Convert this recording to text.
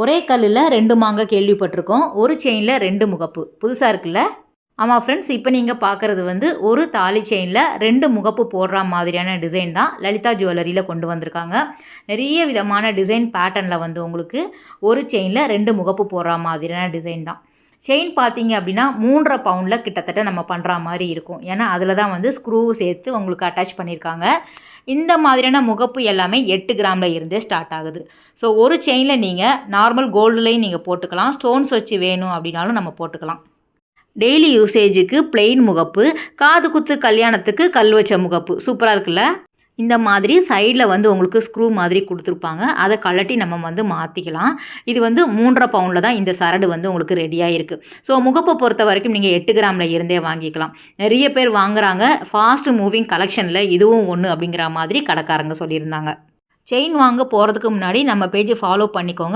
ஒரே கல்லில் 2 மாங்காய் கேள்விப்பட்டிருக்கோம். ஒரு செயினில் 2 முகப்பு. புதுசாக இருக்குல்ல? ஆமாம் ஃப்ரெண்ட்ஸ், இப்போ நீங்கள் பார்க்குறது வந்து ஒரு தாலி செயினில் 2 முகப்பு போடுற மாதிரியான டிசைன் தான் லலிதா ஜுவல்லரியில் கொண்டு வந்திருக்காங்க. நிறைய விதமான டிசைன் பேட்டர்னில் வந்து உங்களுக்கு ஒரு செயினில் 2 முகப்பு போடுற மாதிரியான டிசைன் தான். செயின் பார்த்தீங்க அப்படின்னா 3.5 பவுண்டில் கிட்டத்தட்ட நம்ம பண்ணுற மாதிரி இருக்கும். ஏன்னா அதில் தான் வந்து ஸ்க்ரூ சேர்த்து உங்களுக்கு அட்டாச் பண்ணியிருக்காங்க. இந்த மாதிரியான முகப்பு எல்லாமே 8 கிராமில் இருந்தே ஸ்டார்ட் ஆகுது. ஸோ ஒரு செயினில் நீங்கள் நார்மல் கோல்டுலேயும் நீங்கள் போட்டுக்கலாம். ஸ்டோன்ஸ் வச்சு வேணும் அப்படின்னாலும் நம்ம போட்டுக்கலாம். டெய்லி யூசேஜுக்கு பிளெயின் முகப்பு, காது குத்து கல்யாணத்துக்கு கல் வச்ச முகப்பு. சூப்பராக இருக்குல்ல? இந்த மாதிரி சைடில் வந்து உங்களுக்கு ஸ்க்ரூ மாதிரி கொடுத்துருப்பாங்க. அதை கழட்டி நம்ம வந்து மாற்றிக்கலாம். இது வந்து 3.5 பவுண்டில் தான் இந்த சரடு வந்து உங்களுக்கு ரெடியாக இருக்குது. ஸோ முகப்பை பொறுத்த வரைக்கும் நீங்கள் 8 கிராமில் இருந்தே வாங்கிக்கலாம். நிறைய பேர் வாங்குகிறாங்க. ஃபாஸ்ட் மூவிங் கலெக்ஷனில் இதுவும் ஒன்று அப்படிங்கிற மாதிரி கடைக்காரங்க சொல்லியிருந்தாங்க. செயின் வாங்க போகிறதுக்கு முன்னாடி நம்ம பேஜை ஃபாலோ பண்ணிக்கோங்க.